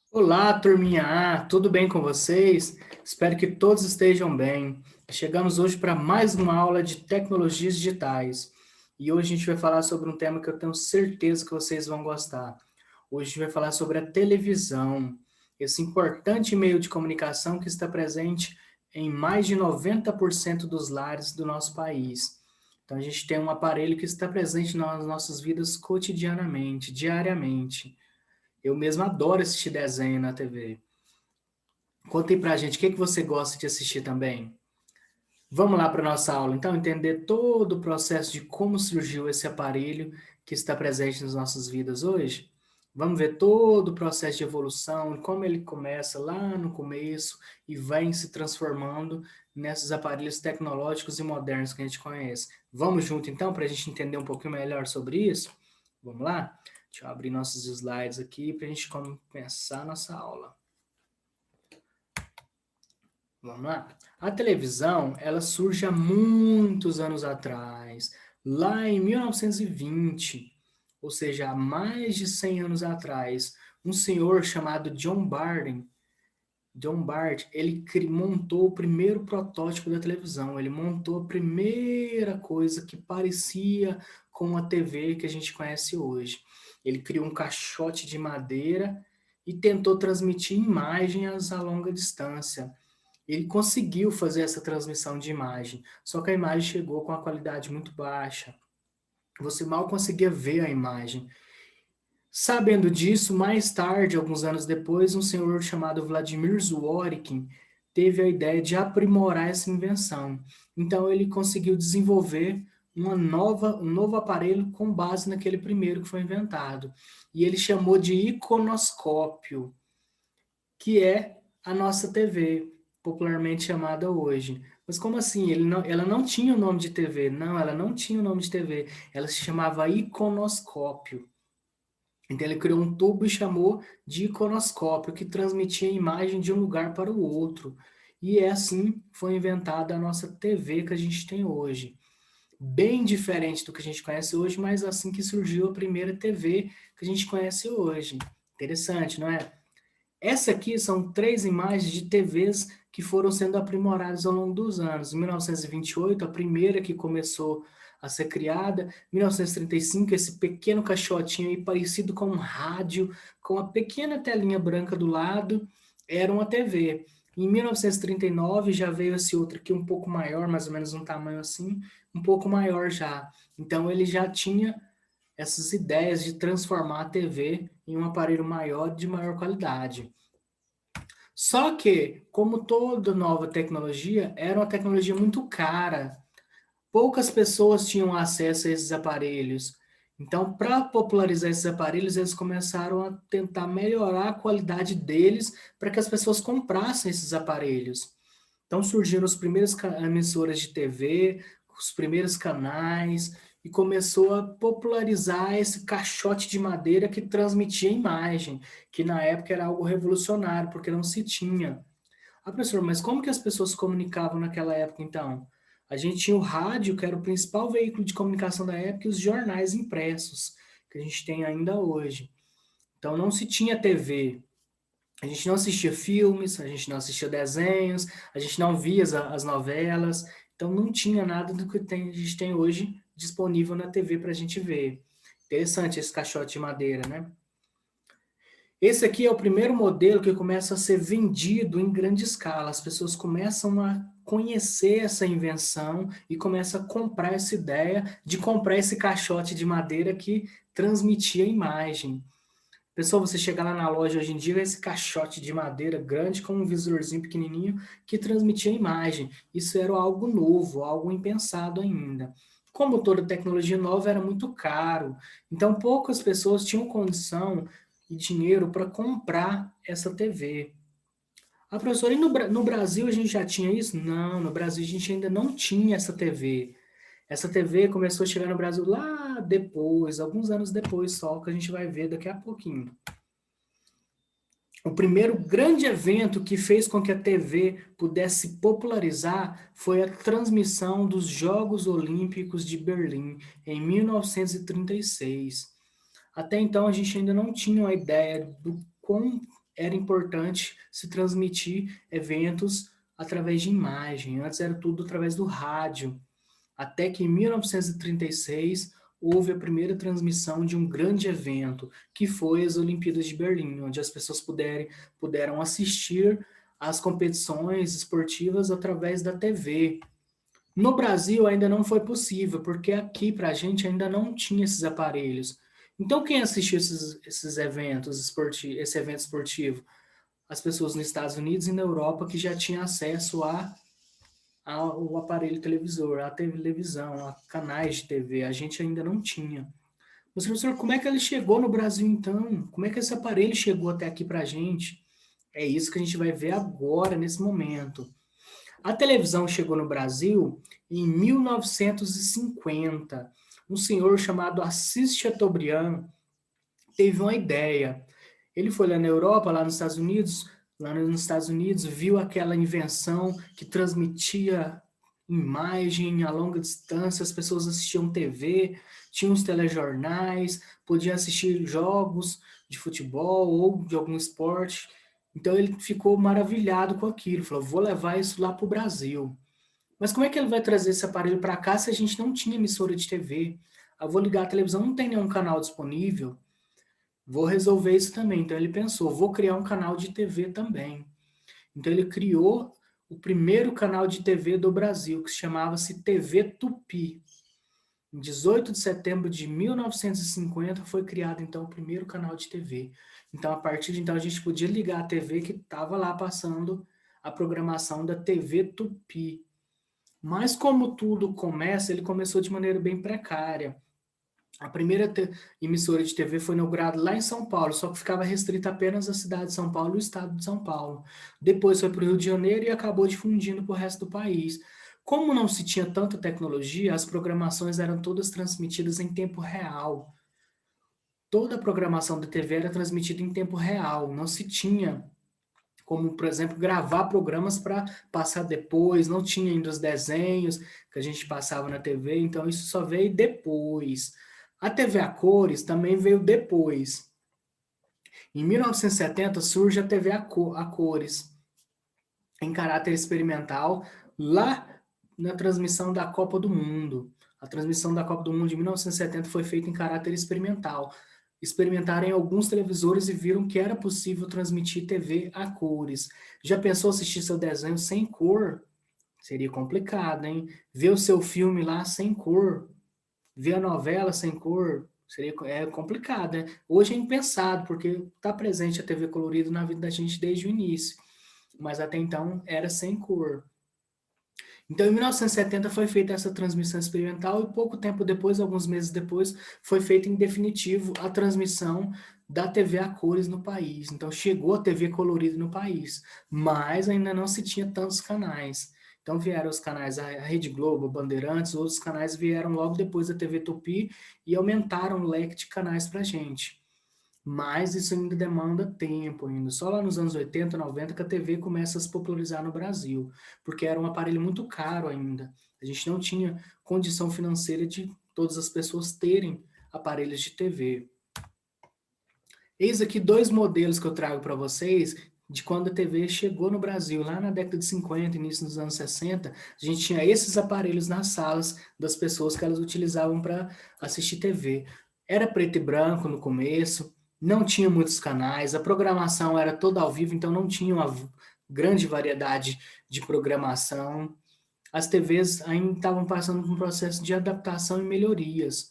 Olá, turminha A, tudo bem com vocês? Espero que todos estejam bem. Chegamos hoje para mais uma aula de tecnologias digitais. E hoje a gente vai falar sobre um tema que eu tenho certeza que vocês vão gostar. Hoje a gente vai falar sobre a televisão, esse importante meio de comunicação que está presente em mais de 90% dos lares do nosso país. Então a gente tem um aparelho que está presente nas nossas vidas cotidianamente, diariamente. Eu mesmo adoro assistir desenho na TV. Conta aí pra gente, o que que você gosta de assistir também? Vamos lá para nossa aula, então, entender todo o processo de como surgiu esse aparelho que está presente nas nossas vidas hoje? Vamos ver todo o processo de evolução, como ele começa lá no começo e vai se transformando nesses aparelhos tecnológicos e modernos que a gente conhece. Vamos junto, então, para a gente entender um pouquinho melhor sobre isso? Vamos lá? Deixa eu abrir nossos slides aqui para a gente começar a nossa aula. Vamos lá? A televisão, ela surge há muitos anos atrás, lá em 1920, ou seja, há mais de 100 anos atrás, um senhor chamado John Bard, ele montou o primeiro protótipo da televisão, ele montou a primeira coisa que parecia com a TV que a gente conhece hoje. Ele criou um caixote de madeira e tentou transmitir imagens a longa distância. Ele conseguiu fazer essa transmissão de imagem, só que a imagem chegou com uma qualidade muito baixa. Você mal conseguia ver a imagem. Sabendo disso, mais tarde, alguns anos depois, um senhor chamado Vladimir Zworykin teve a ideia de aprimorar essa invenção. Então ele conseguiu desenvolver um novo aparelho com base naquele primeiro que foi inventado. E ele chamou de iconoscópio, que é a nossa TV, popularmente chamada hoje. Mas como assim? Ela não tinha o nome de TV. Não, ela não tinha o nome de TV. Ela se chamava iconoscópio. Então ele criou um tubo e chamou de iconoscópio, que transmitia a imagem de um lugar para o outro. E é assim foi inventada a nossa TV que a gente tem hoje. Bem diferente do que a gente conhece hoje, mas assim que surgiu a primeira TV que a gente conhece hoje. Interessante, não é? Essa aqui são três imagens de TVs que foram sendo aprimoradas ao longo dos anos. Em 1928, a primeira que começou a ser criada. Em 1935, esse pequeno caixotinho aí, parecido com um rádio, com a pequena telinha branca do lado, era uma TV. Em 1939 já veio esse outro aqui um pouco maior, mais ou menos um tamanho assim, um pouco maior já. Então ele já tinha essas ideias de transformar a TV em um aparelho maior de maior qualidade. Só que, como toda nova tecnologia, era uma tecnologia muito cara. Poucas pessoas tinham acesso a esses aparelhos. Então, para popularizar esses aparelhos, eles começaram a tentar melhorar a qualidade deles para que as pessoas comprassem esses aparelhos. Então surgiram as primeiras emissoras de TV, os primeiros canais, e começou a popularizar esse caixote de madeira que transmitia imagem, que na época era algo revolucionário, porque não se tinha. Ah, professor, mas como que as pessoas se comunicavam naquela época, então? A gente tinha o rádio, que era o principal veículo de comunicação da época, e os jornais impressos, que a gente tem ainda hoje. Então não se tinha TV, a gente não assistia filmes, a gente não assistia desenhos, a gente não via as novelas, então não tinha nada do que a gente tem hoje disponível na TV para a gente ver. Interessante esse caixote de madeira, né? Esse aqui é o primeiro modelo que começa a ser vendido em grande escala. As pessoas começam a conhecer essa invenção e começam a comprar essa ideia de comprar esse caixote de madeira que transmitia a imagem. Pessoal, você chegar lá na loja hoje em dia, esse caixote de madeira grande com um visorzinho pequenininho que transmitia a imagem. Isso era algo novo, algo impensado ainda. Como toda tecnologia nova era muito caro, então poucas pessoas tinham condição e dinheiro para comprar essa TV. Ah, professor, e no Brasil a gente já tinha isso? Não, no Brasil a gente ainda não tinha essa TV. Essa TV começou a chegar no Brasil lá depois, alguns anos depois só, que a gente vai ver daqui a pouquinho. O primeiro grande evento que fez com que a TV pudesse popularizar foi a transmissão dos Jogos Olímpicos de Berlim, em 1936. Até então, a gente ainda não tinha uma ideia do quão era importante se transmitir eventos através de imagem. Antes era tudo através do rádio. Até que em 1936 houve a primeira transmissão de um grande evento, que foi as Olimpíadas de Berlim, onde as pessoas puderam assistir às competições esportivas através da TV. No Brasil ainda não foi possível, porque aqui para a gente ainda não tinha esses aparelhos. Então quem assistiu esses eventos esse evento esportivo? As pessoas nos Estados Unidos e na Europa que já tinham acesso ao aparelho televisor, à televisão, a canais de TV. A gente ainda não tinha. Mas, professor, como é que ele chegou no Brasil então? Como é que esse aparelho chegou até aqui para a gente? É isso que a gente vai ver agora, nesse momento. A televisão chegou no Brasil em 1950. Um senhor chamado Assis Chateaubriand teve uma ideia. Ele foi lá na Europa, lá nos Estados Unidos, viu aquela invenção que transmitia imagem a longa distância, as pessoas assistiam TV, tinham os telejornais, podiam assistir jogos de futebol ou de algum esporte. Então ele ficou maravilhado com aquilo, falou: vou levar isso lá para o Brasil. Mas como é que ele vai trazer esse aparelho para cá se a gente não tinha emissora de TV? Eu vou ligar a televisão, não tem nenhum canal disponível. Vou resolver isso também. Então ele pensou, vou criar um canal de TV também. Então ele criou o primeiro canal de TV do Brasil, que chamava-se TV Tupi. Em 18 de setembro de 1950 foi criado então o primeiro canal de TV. Então a partir de então a gente podia ligar a TV que estava lá passando a programação da TV Tupi. Mas como tudo começa, ele começou de maneira bem precária. A primeira emissora de TV foi inaugurada lá em São Paulo, só que ficava restrita apenas à cidade de São Paulo e ao estado de São Paulo. Depois foi para o Rio de Janeiro e acabou difundindo para o resto do país. Como não se tinha tanta tecnologia, as programações eram todas transmitidas em tempo real. Toda a programação da TV era transmitida em tempo real, não se tinha como, por exemplo, gravar programas para passar depois, não tinha ainda os desenhos que a gente passava na TV, então isso só veio depois. A TV a cores também veio depois. Em 1970 surge a TV a cores, em caráter experimental, lá na transmissão da Copa do Mundo. A transmissão da Copa do Mundo de 1970 foi feita em caráter experimental. Experimentaram em alguns televisores e viram que era possível transmitir TV a cores. Já pensou assistir seu desenho sem cor? Seria complicado, hein? Ver o seu filme lá sem cor, ver a novela sem cor, seria complicado, né? Hoje é impensado, porque está presente a TV colorida na vida da gente desde o início. Mas até então era sem cor. Então, em 1970 foi feita essa transmissão experimental e pouco tempo depois, alguns meses depois, foi feita em definitivo a transmissão da TV a cores no país. Então, chegou a TV colorida no país, mas ainda não se tinha tantos canais. Então, vieram os canais, a Rede Globo, Bandeirantes, outros canais vieram logo depois da TV Tupi e aumentaram o leque de canais para a gente. Mas isso ainda demanda tempo ainda. Só lá nos anos 80, 90 que a TV começa a se popularizar no Brasil, porque era um aparelho muito caro ainda. A gente não tinha condição financeira de todas as pessoas terem aparelhos de TV. Eis aqui dois modelos que eu trago para vocês de quando a TV chegou no Brasil. Lá na década de 50, início dos anos 60, a gente tinha esses aparelhos nas salas das pessoas que elas utilizavam para assistir TV. Era preto e branco no começo, não tinha muitos canais, a programação era toda ao vivo, então não tinha uma grande variedade de programação. As TVs ainda estavam passando por um processo de adaptação e melhorias,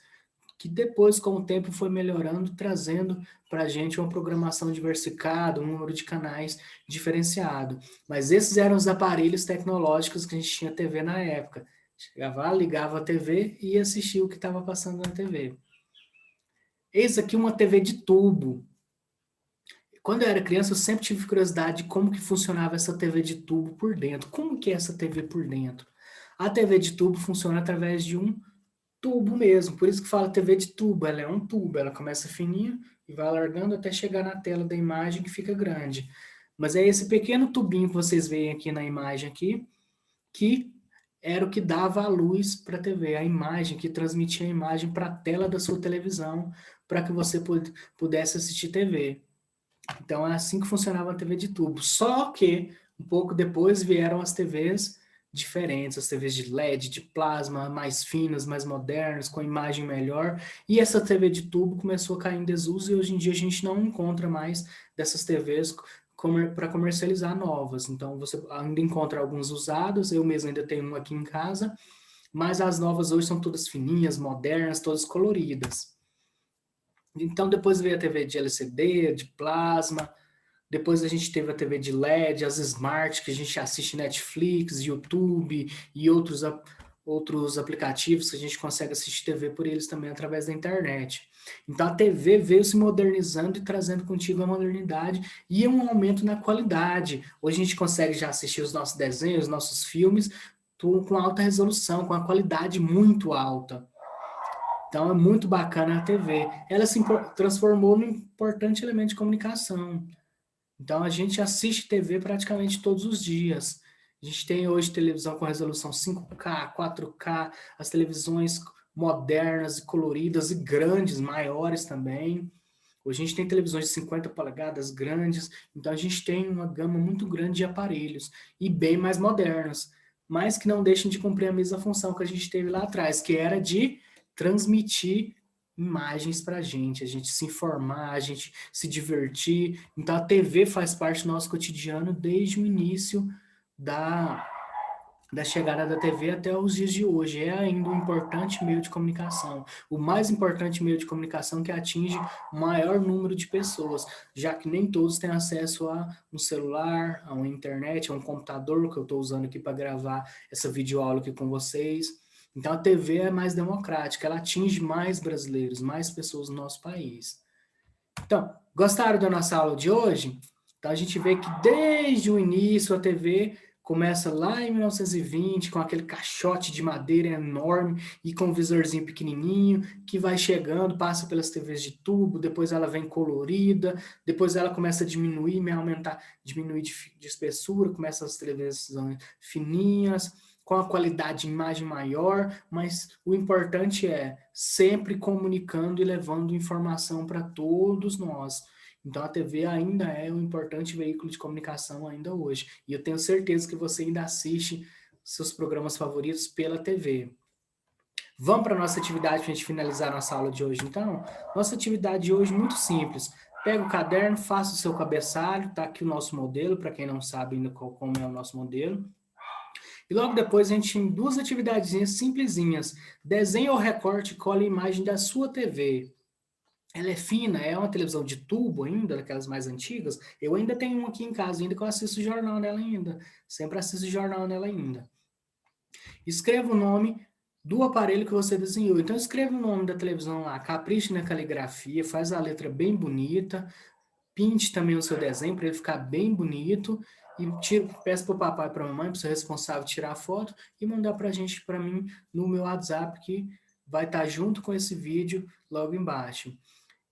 que depois, com o tempo, foi melhorando, trazendo para a gente uma programação diversificada, um número de canais diferenciado. Mas esses eram os aparelhos tecnológicos que a gente tinha TV na época. Chegava lá, ligava a TV e assistia o que estava passando na TV. Eis aqui uma TV de tubo. Quando eu era criança, eu sempre tive curiosidade de como que funcionava essa TV de tubo por dentro. Como que é essa TV por dentro? A TV de tubo funciona através de um tubo mesmo, por isso que fala TV de tubo, ela é um tubo, ela começa fininha e vai alargando até chegar na tela da imagem que fica grande. Mas é esse pequeno tubinho que vocês veem aqui na imagem aqui, que era o que dava a luz para a TV, a imagem, que transmitia a imagem para a tela da sua televisão, para que você pudesse assistir TV. Então é assim que funcionava a TV de tubo. Só que um pouco depois vieram as TVs diferentes, as TVs de LED, de plasma, mais finas, mais modernas, com imagem melhor. E essa TV de tubo começou a cair em desuso e hoje em dia a gente não encontra mais dessas TVs para comercializar novas. Então você ainda encontra alguns usados, eu mesmo ainda tenho um aqui em casa, mas as novas hoje são todas fininhas, modernas, todas coloridas. Então depois veio a TV de LCD, de plasma, depois a gente teve a TV de LED, as Smart, que a gente assiste Netflix, YouTube e outros aplicativos que a gente consegue assistir TV por eles também através da internet. Então a TV veio se modernizando e trazendo contigo a modernidade e um aumento na qualidade. Hoje a gente consegue já assistir os nossos desenhos, os nossos filmes, com alta resolução, com a qualidade muito alta. Então é muito bacana a TV. Ela se transformou num importante elemento de comunicação. Então a gente assiste TV praticamente todos os dias. A gente tem hoje televisão com resolução 5K, 4K, as televisões modernas e coloridas e grandes, maiores também. Hoje a gente tem televisões de 50 polegadas grandes, então a gente tem uma gama muito grande de aparelhos e bem mais modernos, mas que não deixam de cumprir a mesma função que a gente teve lá atrás, que era de transmitir imagens para a gente se informar, a gente se divertir. Então a TV faz parte do nosso cotidiano desde o início da chegada da TV até os dias de hoje. É ainda um importante meio de comunicação. O mais importante meio de comunicação que atinge o maior número de pessoas, já que nem todos têm acesso a um celular, a uma internet, a um computador que eu estou usando aqui para gravar essa videoaula aqui com vocês. Então a TV é mais democrática, ela atinge mais brasileiros, mais pessoas no nosso país. Então, gostaram da nossa aula de hoje? Então a gente vê que desde o início a TV começa lá em 1920 com aquele caixote de madeira enorme e com um visorzinho pequenininho que vai chegando, passa pelas TVs de tubo, depois ela vem colorida, depois ela começa a diminuir, aumentar, diminuir de espessura, começa as televisões fininhas, com a qualidade de imagem maior, mas o importante é sempre comunicando e levando informação para todos nós. Então a TV ainda é um importante veículo de comunicação ainda hoje. E eu tenho certeza que você ainda assiste seus programas favoritos pela TV. Vamos para a nossa atividade para a gente finalizar nossa aula de hoje, então? Nossa atividade de hoje é muito simples. Pega o caderno, faça o seu cabeçalho, tá aqui o nosso modelo, para quem não sabe ainda como é o nosso modelo. E logo depois a gente tem duas atividadezinhas simplesinhas. Desenhe ou recorte e cole a imagem da sua TV. Ela é fina, é uma televisão de tubo ainda, daquelas mais antigas. Eu ainda tenho uma aqui em casa, ainda que eu assisto jornal nela ainda. Sempre assisto jornal nela ainda. Escreva o nome do aparelho que você desenhou. Então escreva o nome da televisão lá, capriche na caligrafia, faz a letra bem bonita, pinte também o seu desenho para ele ficar bem bonito e peça para o papai e para a mamãe, para o seu responsável, tirar a foto e mandar para a gente, para mim, no meu WhatsApp, que vai estar junto com esse vídeo logo embaixo.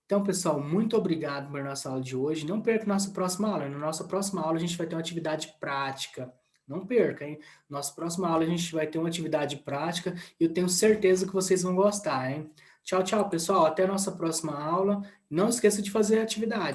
Então, pessoal, muito obrigado por nossa aula de hoje. Não perca nossa próxima aula. Na nossa próxima aula, a gente vai ter uma atividade prática. Não perca, hein? Nossa próxima aula, a gente vai ter uma atividade prática e eu tenho certeza que vocês vão gostar, hein? Tchau, tchau, pessoal. Até a nossa próxima aula. Não esqueça de fazer a atividade.